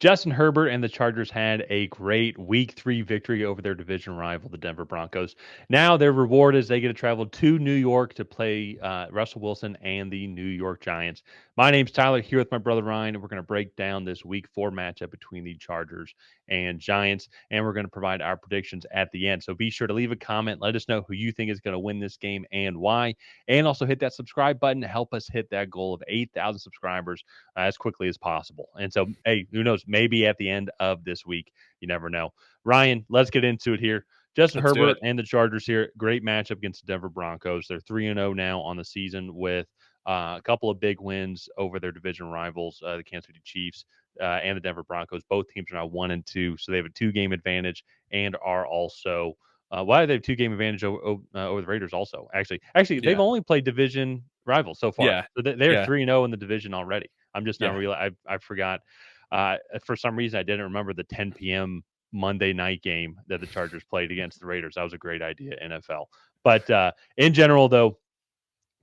Justin Herbert and the Chargers had a great Week 3 victory over their division rival, the Denver Broncos. Now their reward is they get to travel to New York to play Russell Wilson and the New York Giants. My name's Tyler, here with my brother Ryan, and we're going to break down this Week 4 matchup between the Chargers and Giants, and we're going to provide our predictions at the end. So be sure to leave a comment. Let us know who you think is going to win this game and why, and also hit that subscribe button to help us hit that goal of 8,000 subscribers as quickly as possible. And so, hey, who knows? Maybe at the end of this week, you never know. Ryan, let's get into it here. Justin Let's do Herbert it. and the Chargers here. Great matchup against the Denver Broncos. They're 3-0 now on the season with a couple of big wins over their division rivals, the Kansas City Chiefs and the Denver Broncos. Both teams are now 1-2, so they have a 2-game advantage and are also why do they have 2-game advantage over the Raiders? Also, actually, they've Yeah. only played division rivals so far, Yeah. so they're Yeah. 3-0 in the division already. I'm just now Yeah. realizing I forgot. For some reason, I didn't remember the 10 p.m. Monday night game that the Chargers played against the Raiders. That was a great idea, NFL. But in general, though,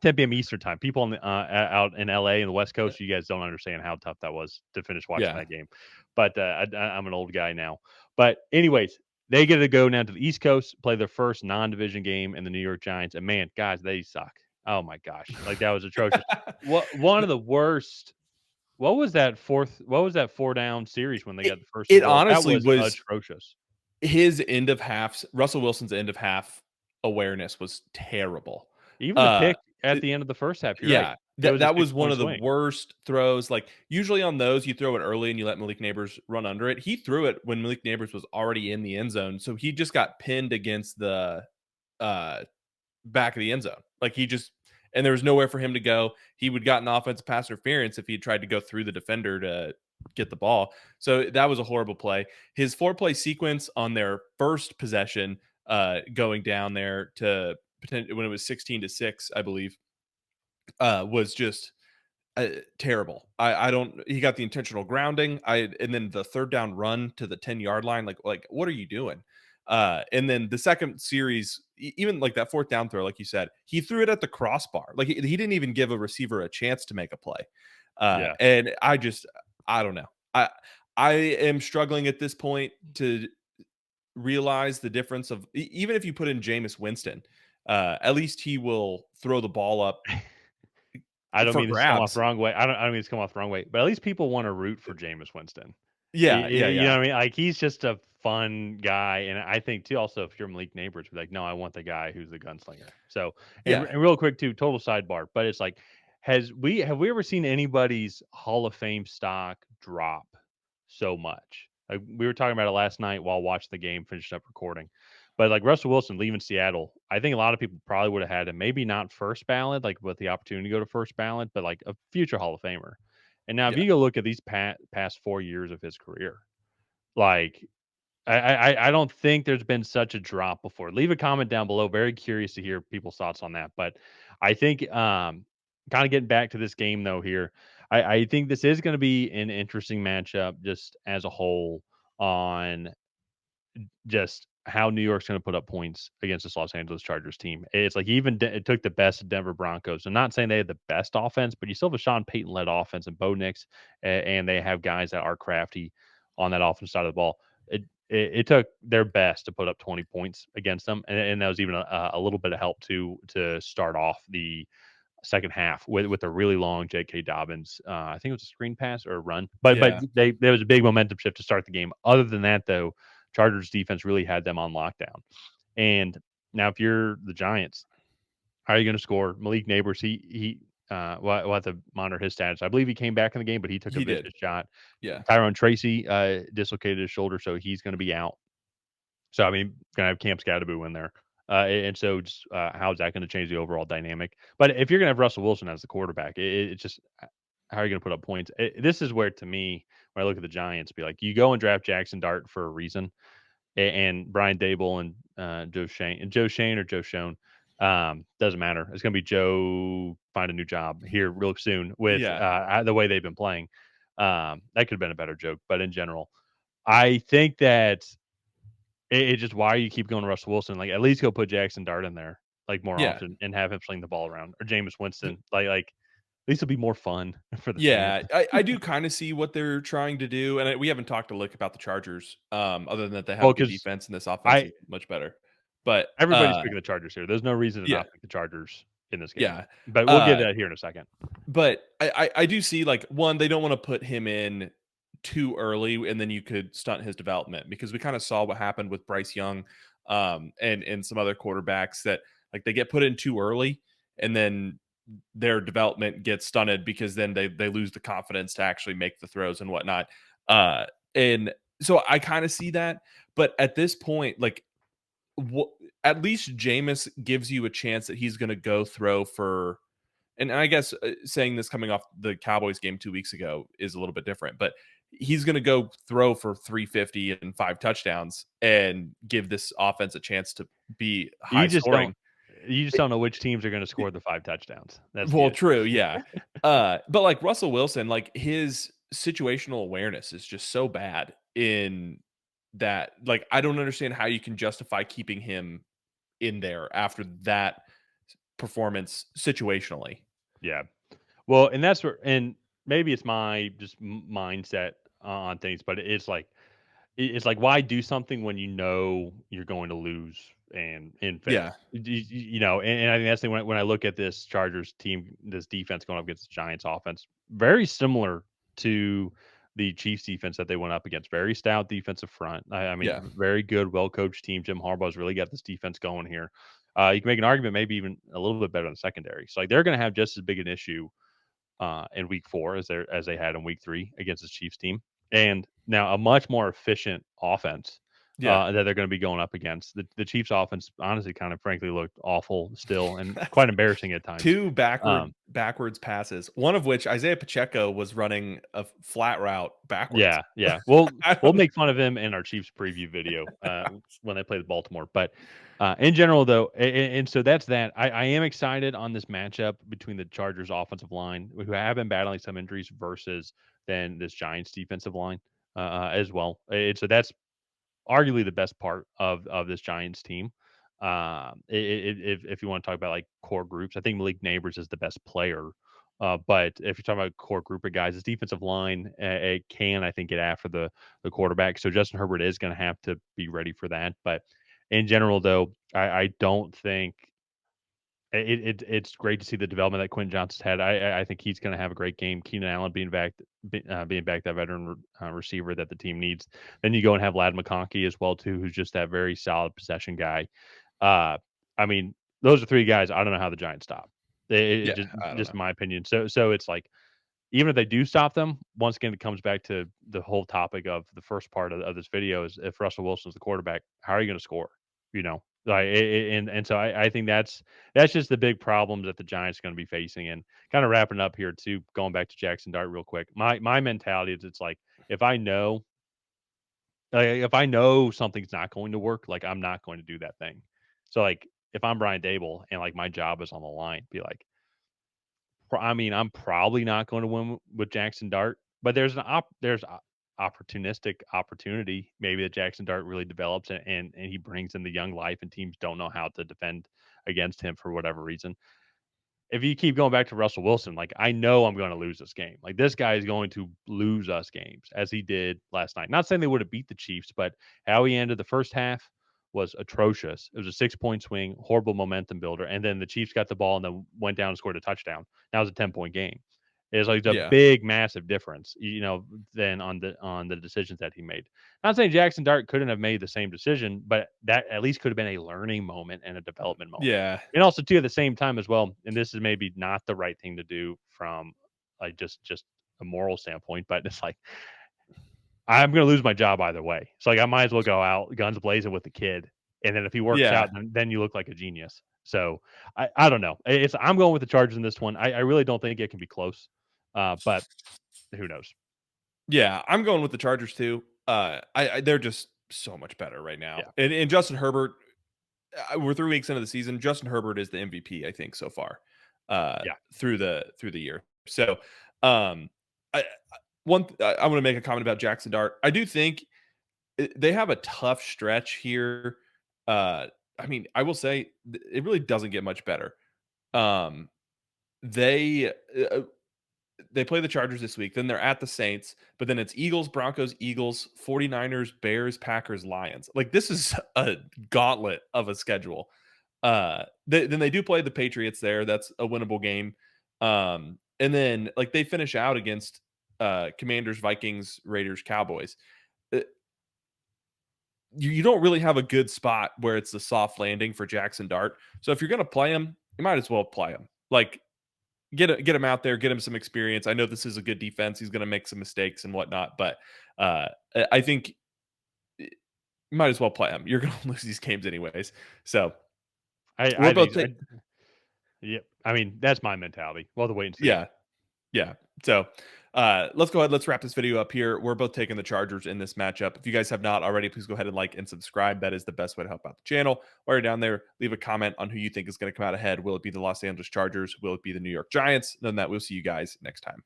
10 p.m. Eastern time. People out in LA and the West Coast, you guys don't understand how tough that was to finish watching Yeah. that game. But I'm an old guy now. But anyways, they get to go now to the East Coast, play their first non-division game in the New York Giants, and man, guys, they suck. Oh my gosh, like that was atrocious. What one of the worst. What was that 4-down series when they it, got the first and it goal? That honestly was was atrocious. his end of half. Russell Wilson's end of half awareness was terrible. Even the Uh, pick at the end of the first half, you're right. yeah, It that was a that was one 6-point of the swing. worst throws. Like usually on those, you throw it early and you let Malik Neighbors run under it. He threw it when Malik Neighbors was already in the end zone, so he just got pinned against the uh back of the end zone. Like he just and there was nowhere for him to go. He would gotten offensive pass interference if he had tried to go through the defender to get the ball. So that was a horrible play. His 4-play sequence on their first possession, going down there to when it was 16-6, I believe, was just terrible. I don't. He got the intentional grounding. And then the third down run to the 10-yard line. Like what are you doing? And then the second series, even like that fourth down throw, like you said, he threw it at the crossbar. Like he didn't even give a receiver a chance to make a play. Yeah. And I don't know. I am struggling at this point to realize the difference of even if you put in Jameis Winston, at least he will throw the ball up I don't for mean this to come off the grabs. wrong way. I don't mean this to come off the wrong way, but at least people wanna root for Jameis Winston. Yeah, yeah, You know yeah, what I mean? Like, he's just a fun guy, and I think too, also, if you're Malik Neighbors, be like, "No, I want the guy who's the gunslinger." So, yeah. and real quick too, total sidebar, but it's like, have we ever seen anybody's Hall of Fame stock drop so much? Like, we were talking about it last night while watching the game, finishing up recording. But like Russell Wilson leaving Seattle, I think a lot of people probably would have had him, maybe not first ballot, like with the opportunity to go to first ballot, but like a future Hall of Famer. And now, if Yeah. you go look at these past 4 years of his career, like I don't think there's been such a drop before. Leave a comment down below. Very curious to hear people's thoughts on that. But I think kind of getting back to this game though here, I think this is going to be an interesting matchup just as a whole on just how New York's going to put up points against this Los Angeles Chargers team. It's like even it took the best of Denver Broncos. I'm not saying they had the best offense, but you still have a Sean Payton led offense and Bo Nix, and they have guys that are crafty on that offense side of the ball. It took their best to put up 20 points against them, and that was even a little bit of help to start off the second half with a really long J.K. Dobbins. I think it was a screen pass or a run, but Yeah. there was a big momentum shift to start the game. Other than that, though, Chargers defense really had them on lockdown. And now, if you're the Giants, how are you going to score? Malik Neighbors, we'll have to monitor his status. I believe he came back in the game, but he took a He did. vicious shot. Yeah. Tyrone Tracy dislocated his shoulder, so he's going to be out. So I mean, gonna have Camp Scadaboo in there, and so just how's that going to change the overall dynamic? But if you're going to have Russell Wilson as the quarterback, it's just how are you going to put up points? This is where, to me, when I look at the Giants, be like, you go and draft Jackson Dart for a reason, and Brian Dable and Joe Shane or Joe Schoen. Doesn't matter. It's going to be Joe find a new job here real soon with Yeah. the way they've been playing. That could have been a better joke, but in general, I think that it just why you keep going to Russell Wilson. Like, at least go put Jackson Dart in there, like, more Yeah. often and have him sling the ball around, or Jameis Winston. Like least it'll be more fun for the fans. Yeah, I do kinda see what they're trying to do, and we haven't talked a lick about the Chargers, other than that they have Well, a good because defense and this offense I is much better. But, everybody's picking the Chargers here. There's no reason to yeah, not pick the Chargers in this game, yeah, but we'll get uh to that here in a second. but I do see, like, 1, they don't wanna put him in too early, and then you could stunt his development because we kinda saw what happened with Bryce Young, and some other quarterbacks that, like, they get put in too early, and then their development gets stunted because then they lose the confidence to actually make the throws and whatnot. Uh, and so I kinda see that, but at this point, like, what at least Jameis gives you a chance that he's gonna go throw for and I guess, saying this coming off the Cowboys game 2 weeks ago is a little bit different, but he's gonna go throw for 350 and 5 touchdowns and give this offense a chance to be You high just scoring. don't you just It don't know which teams are gonna score the 5 touchdowns. That's the well, issue. true, yeah. But, like, Russell Wilson, like, his situational awareness is just so bad in that like, I don't understand how you can justify keeping him in there after that performance situationally. Yeah. Well, and that's where and maybe it's my just mindset on things, but it's like it's like why do something when you know you're going to lose and fail? Yeah, You know, and I think that's the thing when I look at this Chargers team, this defense going up against the Giants offense, very similar to the Chiefs defense that they went up against. Very stout defensive front. I yeah, mean, very good, well coached team. Jim Harbaugh's really got this defense going here. You can make an argument, maybe even a little bit better than secondary. So like they're going to have just as big an issue in week 4 as they had in week 3 against the Chiefs team. And now a much more efficient offense yeah. that they're going to be going up against. The Chiefs offense honestly kind of frankly looked awful still and quite embarrassing at times. 2 backwards passes, one of which Isaiah Pacheco was running a flat route backwards. Yeah, yeah. We'll don't make fun of him in our Chiefs preview video when they play Baltimore. But in general, though, and so that's that. I am excited on this matchup between the Chargers offensive line, who have been battling some injuries, versus then this Giants defensive line as well. And so that's arguably the best part of this Giants team. If you want to talk about like core groups, I think Malik Neighbors is the best player. But if you're talking about core group of guys, this defensive line it can I think get after the quarterback. So Justin Herbert is going to have to be ready for that. But in general, though, I don't think it's great to see the development that Quentin Johnson's had. I think he's going to have a great game. Keenan Allen being back that veteran receiver that the team needs. Then you go and have Lad McConkey as well too, who's just that very solid possession guy. Uh, I mean, those are 3 guys. I don't know how the Giants stop. It yeah, I don't just know. my opinion. So it's like even if they do stop them, once again, it comes back to the whole topic of the first part of this video is if Russell Wilson's the quarterback, how are you going to score? You know, like, and so I think that's just the big problem that the Giants are going to be facing. And kind of wrapping up here too, going back to Jackson Dart real quick. My mentality is it's like if I know, if I know something's not going to work, like I'm not going to do that thing. So like if I'm Brian Dable and like my job is on the line, be like, I mean, I'm probably not going to win with Jackson Dart, but there's opportunistic opportunity maybe that Jackson Dart really develops and he brings in the young life and teams don't know how to defend against him for whatever reason. If you keep going back to Russell Wilson, like I know I'm going to lose this game. Like this guy is going to lose us games as he did last night. Not saying they would have beat the Chiefs, but how he ended the first half was atrocious. It was a 6-point swing, horrible momentum builder, and then the Chiefs got the ball and then went down and scored a touchdown. That was a 10-point game. It's like a Yeah, big, massive difference, than on the decisions that he made. Not saying Jackson Dart couldn't have made the same decision, but that at least could have been a learning moment and a development moment. yeah, And also, too, at the same time as well, and this is maybe not the right thing to do from like just a moral standpoint, but it's like I'm going to lose my job either way. So like I might as well go out guns blazing with the kid, and then if he works yeah. out, then you look like a genius. So I don't know. It's I'm going with the Chargers in this one. I really don't think it can be close, but who knows? Yeah, I'm going with the Chargers too. I they're just so much better right now. Yeah, And Justin Herbert, we're 3 weeks into the season. Justin Herbert is the MVP, I think, so far, yeah, through the year. So, um, I want to make a comment about Jackson Dart. I do think they have a tough stretch here. I mean, I will say it really doesn't get much better. Um, they they play the Chargers this week, then they're at the Saints, but then it's Eagles, Broncos, Eagles, 49ers, Bears, Packers, Lions. Like, this is a gauntlet of a schedule. Then they do play the Patriots there. That's a winnable game. And then, like, they finish out against Commanders, Vikings, Raiders, Cowboys. Uh, you don't really have a good spot where it's a soft landing for Jackson Dart. So if you're going to play him, you might as well play him. Like, get him out there, get him some experience. I know this is a good defense. He's going to make some mistakes and whatnot, but I think you might as well play him. You're going to lose these games anyways. So we're I both think take, yeah. I mean, that's my mentality. We'll have to wait and see. yeah, yeah. So let's go ahead. Let's wrap this video up here. We're both taking the Chargers in this matchup. If you guys have not already, please go ahead and like and subscribe. That is the best way to help out the channel. While you're down there, leave a comment on who you think is going to come out ahead. Will it be the Los Angeles Chargers? Will it be the New York Giants? None of that. We'll see you guys next time.